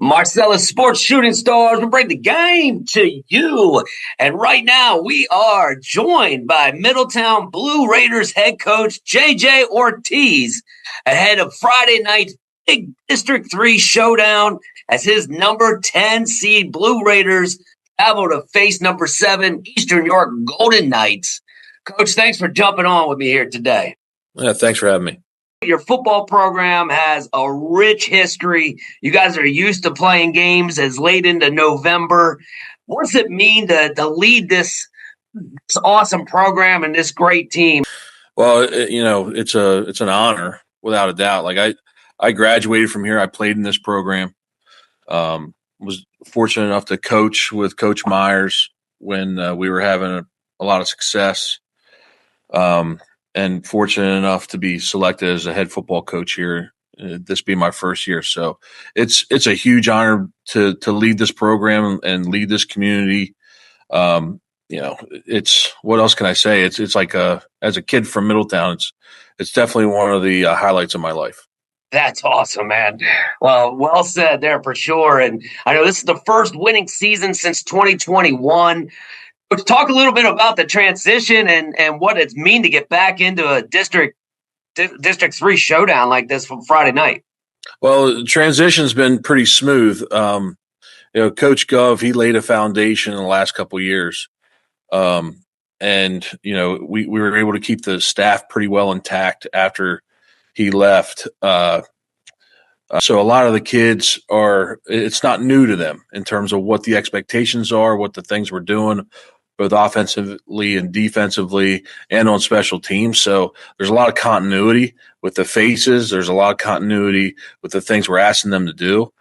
Marcellus Sports Shooting Stars will bring the game to you. And right now we are joined by Middletown Blue Raiders head coach J.J. Ortiz ahead of Friday night's big District 3 showdown as his number 10 seed Blue Raiders travel to face number 7 Eastern York Golden Knights. Coach, thanks for jumping on with me here today. Yeah, thanks for having me. Your football program has a rich history. You guys are used to playing games as late into November. What's it mean to lead this awesome program and this great team? Well, it's an honor without a doubt. Like I graduated from here. I played in this program. Was fortunate enough to coach with Coach Myers when we were having a lot of success. And fortunate enough to be selected as a head football coach here, this being my first year. So it's a huge honor to lead this program and lead this community. It's what else can I say? It's like as a kid from Middletown, it's definitely one of the highlights of my life. That's awesome, man. Well said there for sure. And I know this is the first winning season since 2021. Let's talk a little bit about the transition and what it means to get back into a District 3 showdown like this from Friday night. Well, the transition's been pretty smooth. Coach Gov, he laid a foundation in the last couple of years. And we were able to keep the staff pretty well intact after he left. So a lot of the kids it's not new to them in terms of what the expectations are, what the things we're doing, both offensively and defensively and on special teams. So there's a lot of continuity with the faces. There's a lot of continuity with the things we're asking them to do.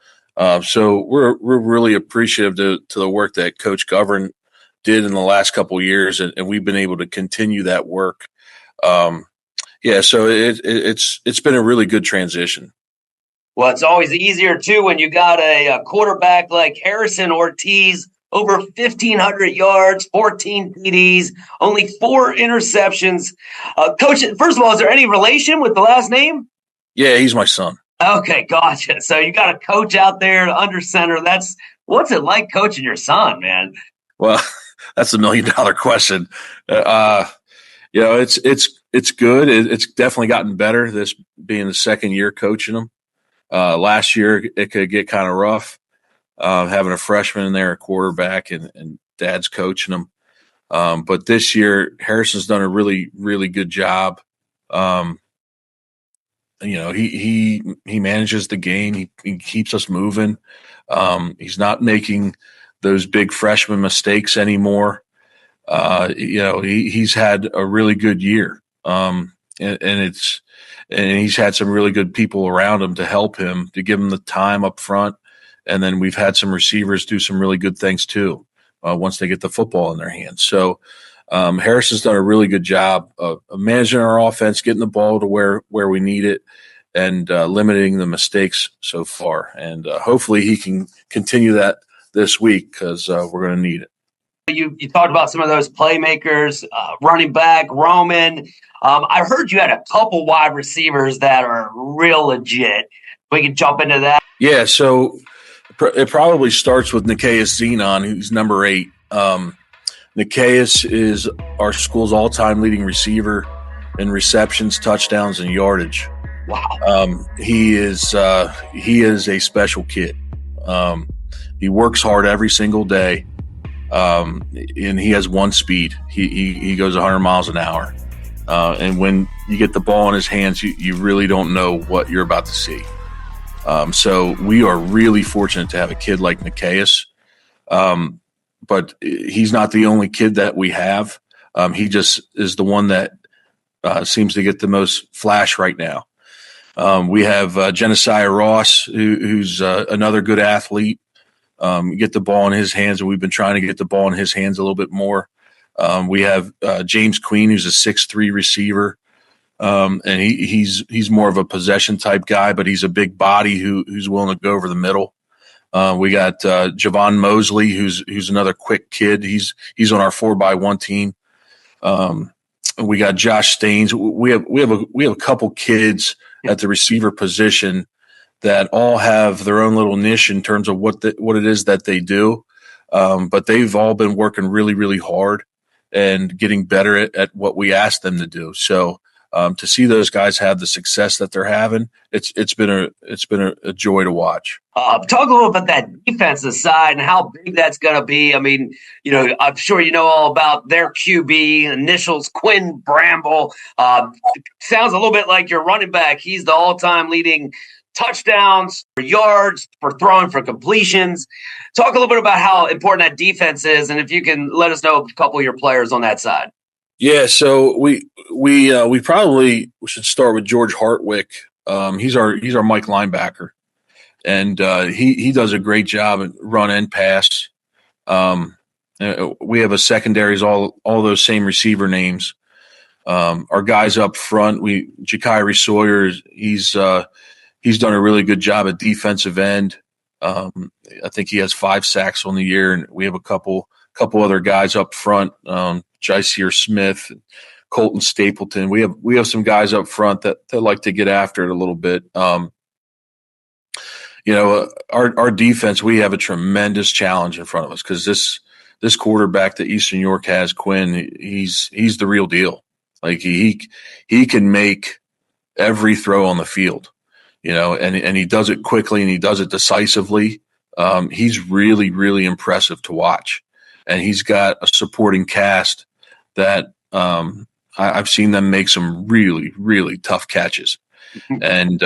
So we're really appreciative to the work that Coach Govern did in the last couple of years, and we've been able to continue that work. So it's been a really good transition. Well, it's always easier, too, when you got a quarterback like Harrison Ortiz, over 1,500 yards, 14 TDs, only 4 interceptions. Coach, first of all, is there any relation with the last name? Yeah, he's my son. Okay, gotcha. So you got a coach out there under center. What's it like coaching your son, man? Well, that's $1 million question. It's good. It's definitely gotten better, this being the second year coaching him. Last year, it could get kind of rough. Having a freshman in there, a quarterback, and dad's coaching them. But this year, Harrison's done a really, really good job. He manages the game. He keeps us moving. He's not making those big freshman mistakes anymore. He's had a really good year. And he's had some really good people around him to help him, to give him the time up front. And then we've had some receivers do some really good things too, once they get the football in their hands. So Harrison's done a really good job of managing our offense, getting the ball to where we need it, and limiting the mistakes so far. And hopefully he can continue that this week because we're going to need it. You talked about some of those playmakers, running back, Roman. I heard you had a couple wide receivers that are real legit. We can jump into that. Yeah, so it probably starts with Nikias Zenon, who's number 8. Nikias is our school's all-time leading receiver in receptions, touchdowns, and yardage. Wow. He is a special kid. He works hard every single day, and he has one speed. He goes 100 miles an hour. And when you get the ball in his hands, you really don't know what you're about to see. So we are really fortunate to have a kid like Nikias. But he's not the only kid that we have. He just is the one that seems to get the most flash right now. We have Genesiah Ross, who's another good athlete. Get the ball in his hands, and we've been trying to get the ball in his hands a little bit more. We have James Queen, who's a 6'3" receiver. And he's more of a possession type guy, but he's a big body who's willing to go over the middle. We got Javon Mosley, who's another quick kid. He's on our 4x1 team. We got Josh Staines. We have a couple kids at the receiver position that all have their own little niche in terms of what it is that they do. But they've all been working really, really hard and getting better at what we asked them to do. So to see those guys have the success that they're having, it's been a joy to watch. Talk a little about that defensive side and how big that's going to be. I mean, I'm sure you know all about their QB initials, Quinn Bramble. Sounds a little bit like your running back. He's the all-time leading touchdowns, for yards, for throwing, for completions. Talk a little bit about how important that defense is, and if you can let us know a couple of your players on that side. Yeah, so we probably should start with George Hartwick. He's our Mike linebacker, and he does a great job at run and pass. We have a secondaries, all those same receiver names. Our guys up front, Ja'Kyrie Sawyer, he's done a really good job at defensive end. I think he has 5 sacks on the year, and we have a couple other guys up front. Jaisier Smith, Colton Stapleton. We have some guys up front that like to get after it a little bit. Our defense, we have a tremendous challenge in front of us because this quarterback that Eastern York has, Quinn, he's the real deal. Like he can make every throw on the field, and he does it quickly and he does it decisively. He's really, really impressive to watch, and he's got a supporting cast that I've seen them make some really, really tough catches, and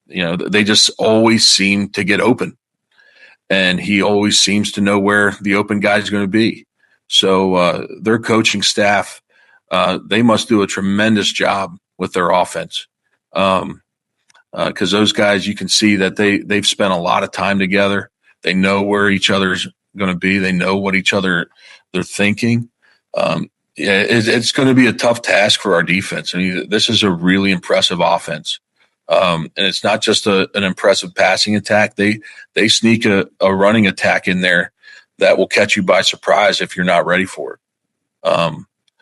they just always seem to get open, and he always seems to know where the open guy is going to be. So their coaching staff, they must do a tremendous job with their offense, because those guys, you can see that they've spent a lot of time together. They know where each other's going to be. They know what they're thinking. It's going to be a tough task for our defense. I mean, this is a really impressive offense. And it's not just an impressive passing attack. They sneak a running attack in there that will catch you by surprise if you're not ready for it.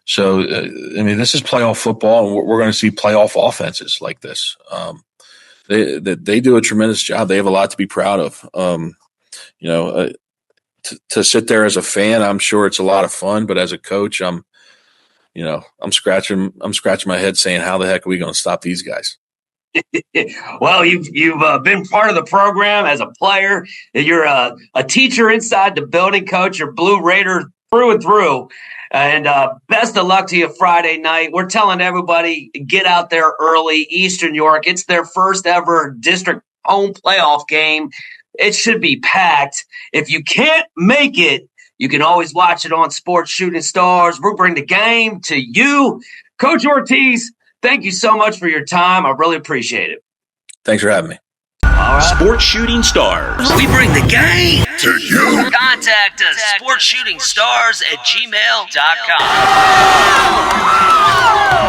This is playoff football, and we're going to see playoff offenses like this. They do a tremendous job. They have a lot to be proud of. To sit there as a fan, I'm sure it's a lot of fun, but as a coach, I'm scratching my head saying, how the heck are we going to stop these guys? Well, you've been part of the program as a player. You're a teacher inside the building, coach. You're Blue Raider through and through. And best of luck to you Friday night. We're telling everybody, get out there early. Eastern York, it's their first ever district home playoff game. It should be packed. If you can't make it, you can always watch it on Sports Shooting Stars. We'll bring the game to you. Coach Ortiz, thank you so much for your time. I really appreciate it. Thanks for having me. All right. Sports Shooting Stars. We bring the game to you. Contact us, sportsshootingstars@gmail.com.